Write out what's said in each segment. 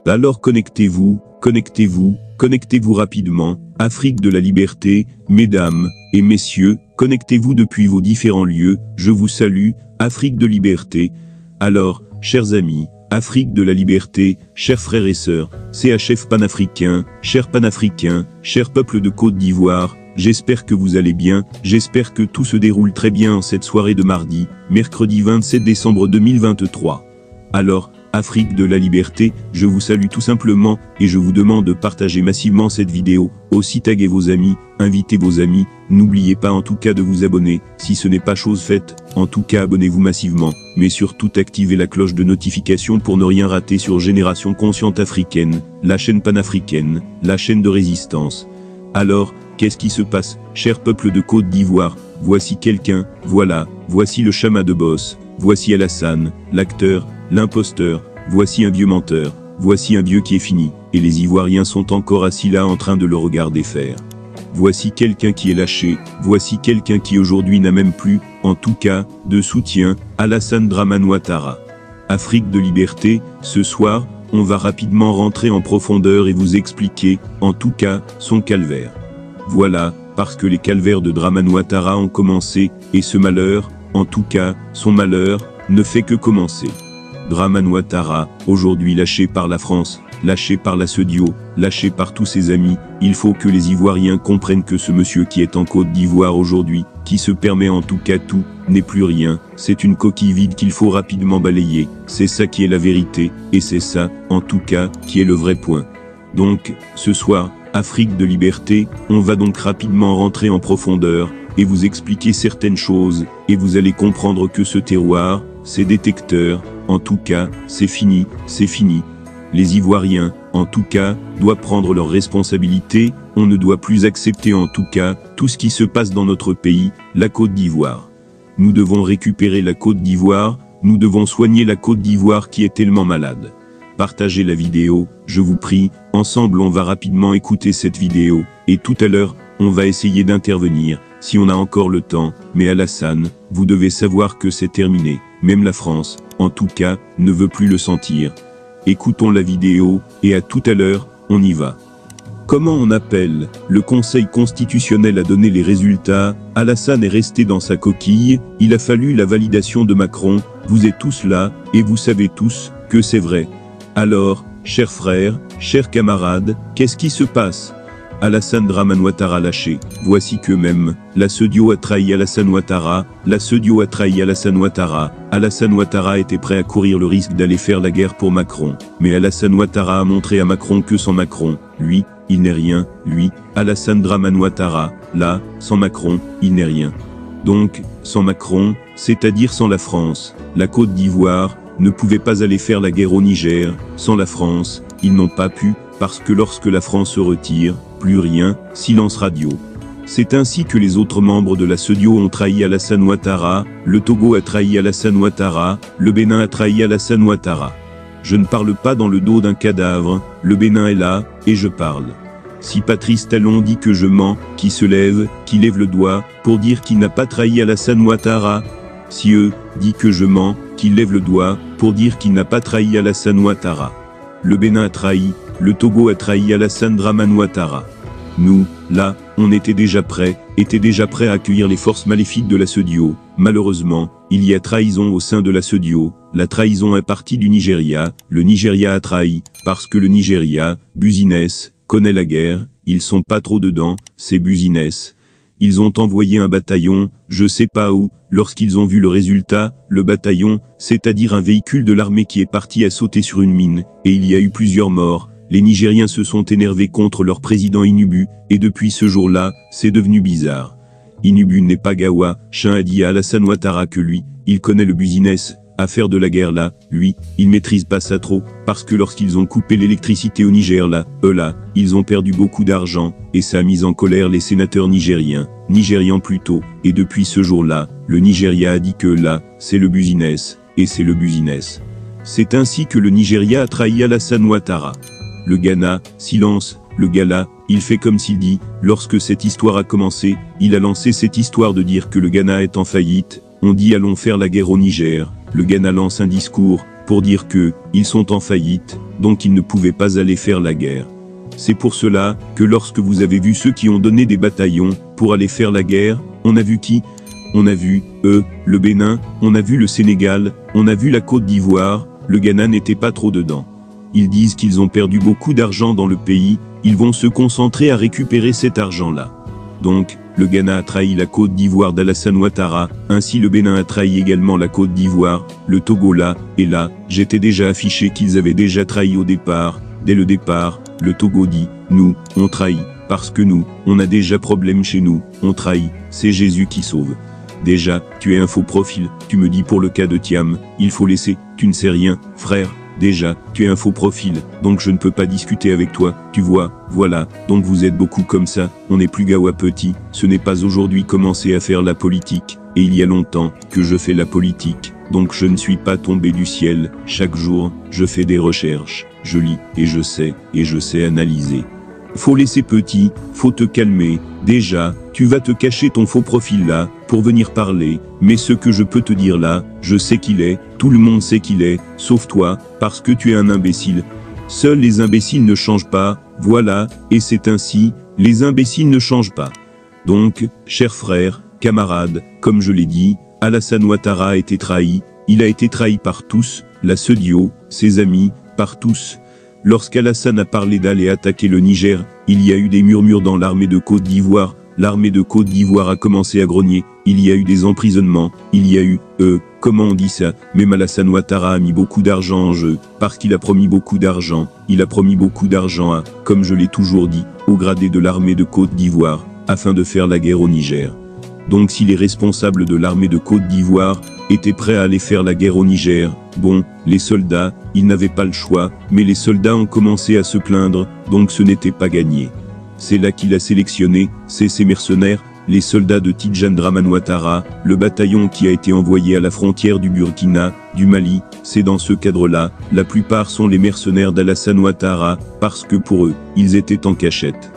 Alors connectez-vous, connectez-vous, connectez-vous rapidement, Afrique de la liberté, mesdames et messieurs, connectez-vous depuis vos différents lieux, je vous salue, Afrique de liberté. Alors, chers amis, Afrique de la liberté, chers frères et sœurs, CHF panafricain, chers panafricains, chers peuples de Côte d'Ivoire, j'espère que vous allez bien, j'espère que tout se déroule très bien en cette soirée de mardi, mercredi 27 décembre 2023. Alors, Afrique de la liberté, je vous salue tout simplement, et je vous demande de partager massivement cette vidéo, aussi taguez vos amis, invitez vos amis, n'oubliez pas en tout cas de vous abonner, si ce n'est pas chose faite, en tout cas abonnez-vous massivement, mais surtout activez la cloche de notification pour ne rien rater sur Génération Consciente Africaine, la chaîne panafricaine, la chaîne de résistance. Alors, qu'est-ce qui se passe, cher peuple de Côte d'Ivoire? Voici quelqu'un, voilà, voici le Chama de Boss, voici Alassane, l'acteur, l'imposteur, voici un vieux menteur, voici un vieux qui est fini, et les Ivoiriens sont encore assis là en train de le regarder faire. Voici quelqu'un qui est lâché, voici quelqu'un qui aujourd'hui n'a même plus, en tout cas, de soutien, Alassane Dramane Ouattara. Afrique de liberté, ce soir, on va rapidement rentrer en profondeur et vous expliquer, en tout cas, son calvaire. Voilà, parce que les calvaires de Dramane Ouattara ont commencé, et ce malheur, en tout cas, son malheur, ne fait que commencer. Dramane Ouattara, aujourd'hui lâché par la France, lâché par la CEDEAO, lâché par tous ses amis, il faut que les Ivoiriens comprennent que ce monsieur qui est en Côte d'Ivoire aujourd'hui, qui se permet en tout cas tout, n'est plus rien, c'est une coquille vide qu'il faut rapidement balayer, c'est ça qui est la vérité, et c'est ça, en tout cas, qui est le vrai point. Donc, ce soir, Afrique de liberté, on va donc rapidement rentrer en profondeur, et vous expliquer certaines choses, et vous allez comprendre que ce terroir, ces détecteurs, en tout cas, c'est fini, c'est fini. Les Ivoiriens, en tout cas, doivent prendre leurs responsabilités, on ne doit plus accepter en tout cas, tout ce qui se passe dans notre pays, la Côte d'Ivoire. Nous devons récupérer la Côte d'Ivoire, nous devons soigner la Côte d'Ivoire qui est tellement malade. Partagez la vidéo, je vous prie, ensemble on va rapidement écouter cette vidéo, et tout à l'heure, on va essayer d'intervenir, si on a encore le temps, mais Alassane, vous devez savoir que c'est terminé, même la France, en tout cas, ne veut plus le sentir. Écoutons la vidéo, et à tout à l'heure, on y va. Comment on appelle? Le Conseil constitutionnel a donné les résultats, Alassane est resté dans sa coquille, il a fallu la validation de Macron, vous êtes tous là, et vous savez tous, que c'est vrai. Alors, chers frères, chers camarades, qu'est-ce qui se passe? Alassane Dramane Ouattara lâché, voici que même, la CEDEAO a trahi Alassane Ouattara, la CEDEAO a trahi Alassane Ouattara était prêt à courir le risque d'aller faire la guerre pour Macron, mais Alassane Ouattara a montré à Macron que sans Macron, lui, il n'est rien, lui, Alassane Dramane Ouattara, là, sans Macron, il n'est rien. Donc, sans Macron, c'est-à-dire sans la France, la Côte d'Ivoire, ne pouvait pas aller faire la guerre au Niger, sans la France, ils n'ont pas pu, parce que lorsque la France se retire, plus rien, silence radio. C'est ainsi que les autres membres de la CEDEAO ont trahi Alassane Ouattara, le Togo a trahi Alassane Ouattara, le Bénin a trahi Alassane Ouattara. Je ne parle pas dans le dos d'un cadavre, le Bénin est là, et je parle. Si Patrice Talon dit que je mens, qui se lève, qui lève le doigt, pour dire qu'il n'a pas trahi Alassane Ouattara. Si eux, dit que je mens, qu'il lève le doigt, pour dire qu'il n'a pas trahi Alassane Ouattara. Le Bénin a trahi, le Togo a trahi Alassane Dramane Ouattara. Nous, là, on était déjà prêts à accueillir les forces maléfiques de la CEDEAO. Malheureusement, il y a trahison au sein de la CEDEAO. La trahison est partie du Nigeria, le Nigeria a trahi, parce que le Nigeria, business, connaît la guerre, ils sont pas trop dedans, c'est business. Ils ont envoyé un bataillon, je sais pas où, lorsqu'ils ont vu le résultat, le bataillon, c'est-à-dire un véhicule de l'armée qui est parti à sauter sur une mine, et il y a eu plusieurs morts. Les Nigériens se sont énervés contre leur président Inubu, et depuis ce jour-là, c'est devenu bizarre. Inubu n'est pas Gawa, Chin a dit à Alassane Ouattara que lui, il connaît le business, à faire de la guerre là, lui, il maîtrise pas ça trop, parce que lorsqu'ils ont coupé l'électricité au Niger là, ils ont perdu beaucoup d'argent, et ça a mis en colère les sénateurs nigérians plutôt, et depuis ce jour-là, le Nigeria a dit que là, c'est le business, et c'est le business. C'est ainsi que le Nigeria a trahi Alassane Ouattara. Le Ghana, silence, le Ghana, il fait comme s'il dit, lorsque cette histoire a commencé, il a lancé cette histoire de dire que le Ghana est en faillite, on dit allons faire la guerre au Niger, le Ghana lance un discours, pour dire que, ils sont en faillite, donc ils ne pouvaient pas aller faire la guerre. C'est pour cela, que lorsque vous avez vu ceux qui ont donné des bataillons, pour aller faire la guerre, on a vu qui? On a vu, le Bénin, on a vu le Sénégal, on a vu la Côte d'Ivoire, le Ghana n'était pas trop dedans. Ils disent qu'ils ont perdu beaucoup d'argent dans le pays, ils vont se concentrer à récupérer cet argent-là. Donc, le Ghana a trahi la Côte d'Ivoire d'Alassane Ouattara, ainsi le Bénin a trahi également la Côte d'Ivoire, le Togo là, et là, j'étais déjà affiché qu'ils avaient déjà trahi au départ. Dès le départ, le Togo dit, nous, on trahit, parce que nous, on a déjà problème chez nous, on trahit, c'est Jésus qui sauve. Déjà, tu es un faux profil, tu me dis pour le cas de Thiam, il faut laisser, tu ne sais rien, frère. Déjà, tu es un faux profil, donc je ne peux pas discuter avec toi, tu vois, voilà, donc vous êtes beaucoup comme ça, on n'est plus gawa petit, ce n'est pas aujourd'hui commencer à faire la politique, et il y a longtemps que je fais la politique, donc je ne suis pas tombé du ciel, chaque jour, je fais des recherches, je lis, et je sais analyser. Faut laisser petit, faut te calmer, déjà, tu vas te cacher ton faux profil là, pour venir parler, mais ce que je peux te dire là, je sais qu'il est, tout le monde sait qu'il est, sauf toi, parce que tu es un imbécile. Seuls les imbéciles ne changent pas, voilà, et c'est ainsi, les imbéciles ne changent pas. Donc, chers frères, camarades, comme je l'ai dit, Alassane Ouattara a été trahi, il a été trahi par tous, la Sedio, ses amis, par tous. Lorsqu'Alassane a parlé d'aller attaquer le Niger, il y a eu des murmures dans l'armée de Côte d'Ivoire, l'armée de Côte d'Ivoire a commencé à grogner, il y a eu des emprisonnements, il y a eu, comment on dit ça, même Alassane Ouattara a mis beaucoup d'argent en jeu, parce qu'il a promis beaucoup d'argent, il a promis beaucoup d'argent à, comme je l'ai toujours dit, au gradé de l'armée de Côte d'Ivoire, afin de faire la guerre au Niger. Donc si les responsables de l'armée de Côte d'Ivoire étaient prêts à aller faire la guerre au Niger, bon, les soldats, ils n'avaient pas le choix, mais les soldats ont commencé à se plaindre, donc ce n'était pas gagné. C'est là qu'il a sélectionné, c'est ces mercenaires, les soldats de Tidjane Dramane Ouattara, le bataillon qui a été envoyé à la frontière du Burkina, du Mali, c'est dans ce cadre-là, la plupart sont les mercenaires d'Alassane Ouattara, parce que pour eux, ils étaient en cachette.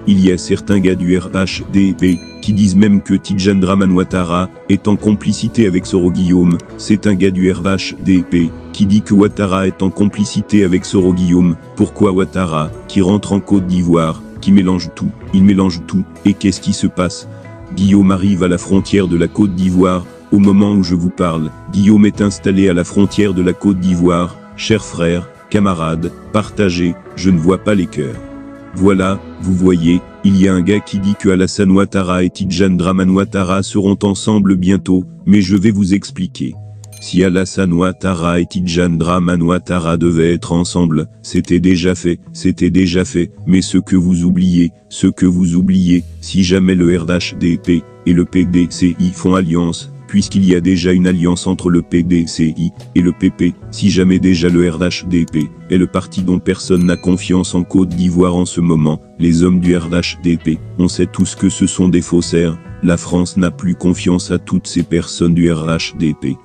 Il y a certains gars du RHDP qui disent même que Tidjane Dramane Ouattara est en complicité avec Soro Guillaume. C'est un gars du RHDP qui dit que Ouattara est en complicité avec Soro Guillaume. Pourquoi Ouattara, qui rentre en Côte d'Ivoire, qui mélange tout, il mélange tout, et qu'est-ce qui se passe? Guillaume arrive à la frontière de la Côte d'Ivoire, au moment où je vous parle, Guillaume est installé à la frontière de la Côte d'Ivoire. Chers frères, camarades, partagez, je ne vois pas les cœurs. Voilà, vous voyez, il y a un gars qui dit que Alassane Ouattara et Tidjane Dramane Ouattara seront ensemble bientôt, mais je vais vous expliquer. Si Alassane Ouattara et Tidjane Dramane Ouattara devaient être ensemble, c'était déjà fait, mais ce que vous oubliez, si jamais le RHDP et le PDCI font alliance, puisqu'il y a déjà une alliance entre le PDCI et le PP, si jamais déjà le RHDP est le parti dont personne n'a confiance en Côte d'Ivoire en ce moment, les hommes du RHDP, on sait tous que ce sont des faussaires, la France n'a plus confiance à toutes ces personnes du RHDP.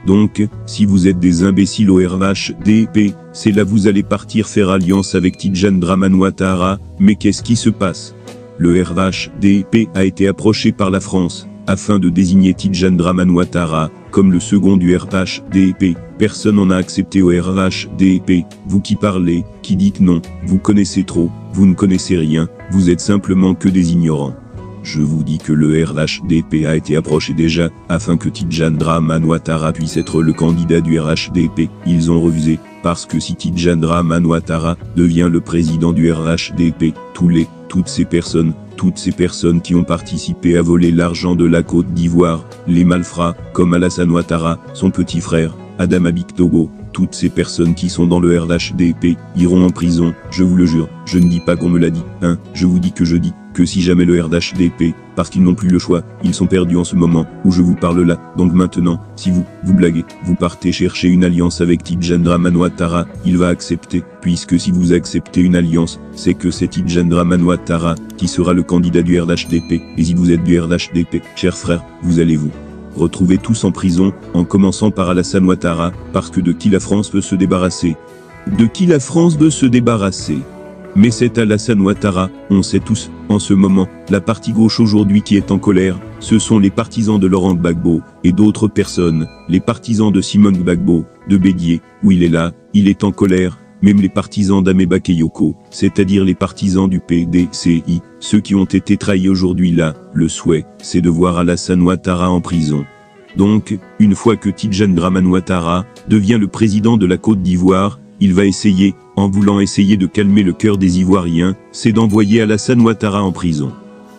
Donc, si vous êtes des imbéciles au RHDP, c'est là vous allez partir faire alliance avec Tidjane Dramane Ouattara, mais qu'est-ce qui se passe? Le RHDP a été approché par la France, afin de désigner Tidjane Dramane Ouattara comme le second du RHDP. Personne n'en a accepté au RHDP. Vous qui parlez, qui dites non, vous connaissez trop, vous ne connaissez rien, vous êtes simplement que des ignorants. Je vous dis que le RHDP a été approché déjà, afin que Tidjane Dramane Ouattara puisse être le candidat du RHDP. Ils ont refusé, parce que si Tidjane Dramane Ouattara devient le président du RHDP, toutes ces personnes qui ont participé à voler l'argent de la Côte d'Ivoire, les malfrats, comme Alassane Ouattara, son petit frère, Adama Bictogo, toutes ces personnes qui sont dans le RHDP, iront en prison, je vous le jure, je ne dis pas qu'on me l'a dit, hein, je vous dis que si jamais le RHDP, parce qu'ils n'ont plus le choix, ils sont perdus en ce moment, où je vous parle là, donc maintenant, si vous blaguez, vous partez chercher une alliance avec Tidjane Dramane Ouattara, il va accepter, puisque si vous acceptez une alliance, c'est que c'est Tidjane Dramane Ouattara, qui sera le candidat du RHDP, et si vous êtes du RHDP, chers frères, vous allez vous retrouver tous en prison, en commençant par Alassane Ouattara, parce que de qui la France veut se débarrasser? De qui la France veut se débarrasser? Mais c'est Alassane Ouattara, on sait tous, en ce moment, la partie gauche aujourd'hui qui est en colère, ce sont les partisans de Laurent Gbagbo, et d'autres personnes, les partisans de Simone Gbagbo, de Bédié, où il est là, il est en colère, même les partisans d'Amé Bakayoko, c'est-à-dire les partisans du PDCI, ceux qui ont été trahis aujourd'hui là, le souhait, c'est de voir Alassane Ouattara en prison. Donc, une fois que Tidjane Dramane Ouattara devient le président de la Côte d'Ivoire, il va essayer, en voulant essayer de calmer le cœur des Ivoiriens, c'est d'envoyer Alassane Ouattara en prison.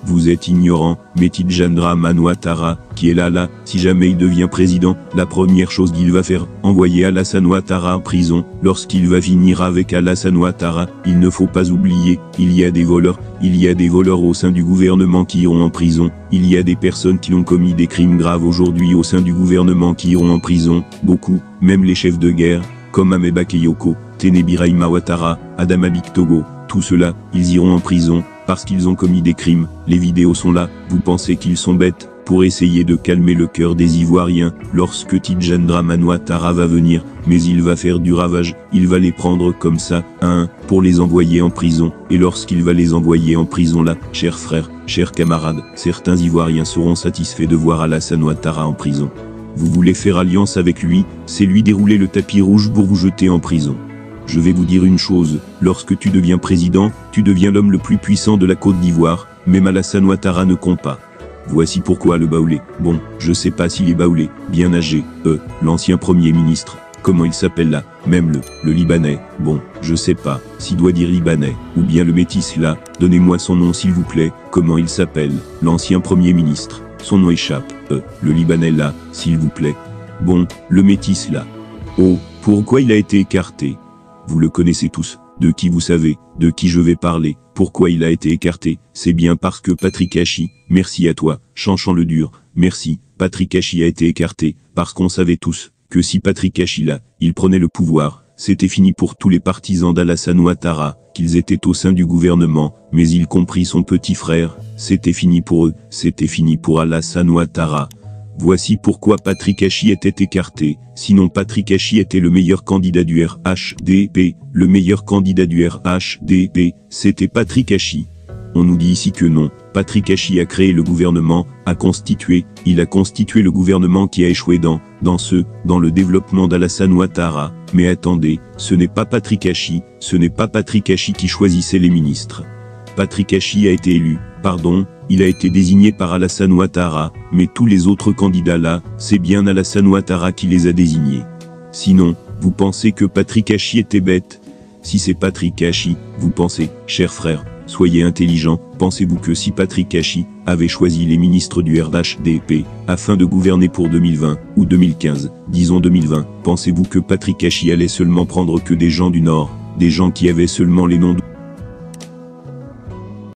Vous êtes ignorant, mais Tidjane Dramane Ouattara, qui est là, si jamais il devient président, la première chose qu'il va faire, envoyer Alassane Ouattara en prison. Lorsqu'il va finir avec Alassane Ouattara, il ne faut pas oublier, il y a des voleurs au sein du gouvernement qui iront en prison, il y a des personnes qui ont commis des crimes graves aujourd'hui au sein du gouvernement qui iront en prison, beaucoup, même les chefs de guerre, comme Amé Bakayoko, Téné Birahima Ouattara, Adama Bictogo, tout cela, ils iront en prison, parce qu'ils ont commis des crimes. Les vidéos sont là, vous pensez qu'ils sont bêtes, pour essayer de calmer le cœur des Ivoiriens, lorsque Tidjane Dramane Ouattara va venir, mais il va faire du ravage, il va les prendre comme ça, à un, pour les envoyer en prison, et lorsqu'il va les envoyer en prison là, chers frères, chers camarades, certains Ivoiriens seront satisfaits de voir Alassane Ouattara en prison. Vous voulez faire alliance avec lui, c'est lui dérouler le tapis rouge pour vous jeter en prison. Je vais vous dire une chose, lorsque tu deviens président, tu deviens l'homme le plus puissant de la Côte d'Ivoire, même Alassane Ouattara ne compte pas. Voici pourquoi le baoulé, bon, je sais pas s'il est baoulé, bien âgé, l'ancien premier ministre, comment il s'appelle là, même le Libanais, bon, je sais pas, s'il doit dire Libanais, ou bien le métis là, donnez-moi son nom s'il vous plaît, comment il s'appelle, l'ancien premier ministre, son nom échappe, le Libanais là, s'il vous plaît, bon, le métis là. Oh, pourquoi il a été écarté? Vous le connaissez tous, de qui vous savez, de qui je vais parler, pourquoi il a été écarté, c'est bien parce que Patrick Hachi, merci à toi, Chanchan le dur, merci, Patrick Hachi a été écarté, parce qu'on savait tous, que si Patrick Hachi là, il prenait le pouvoir, c'était fini pour tous les partisans d'Alassane Ouattara, qu'ils étaient au sein du gouvernement, mais y compris son petit frère, c'était fini pour eux, c'était fini pour Alassane Ouattara. Voici pourquoi Patrick Hachi était écarté, sinon Patrick Hachi était le meilleur candidat du RHDP, le meilleur candidat du RHDP, c'était Patrick Hachi. On nous dit ici que non, Patrick Hachi a créé le gouvernement, il a constitué le gouvernement qui a échoué dans le développement d'Alassane Ouattara, mais attendez, ce n'est pas Patrick Hachi, qui choisissait les ministres. Patrick Hachi a été élu, il a été désigné par Alassane Ouattara, mais tous les autres candidats là, c'est bien Alassane Ouattara qui les a désignés. Sinon, vous pensez que Patrick Hachi était bête? Si c'est Patrick Hachi, vous pensez, chers frères, soyez intelligents, pensez-vous que si Patrick Hachi avait choisi les ministres du RHDP, afin de gouverner pour 2020, ou 2015, disons 2020, pensez-vous que Patrick Hachi allait seulement prendre que des gens du Nord, des gens qui avaient seulement les noms de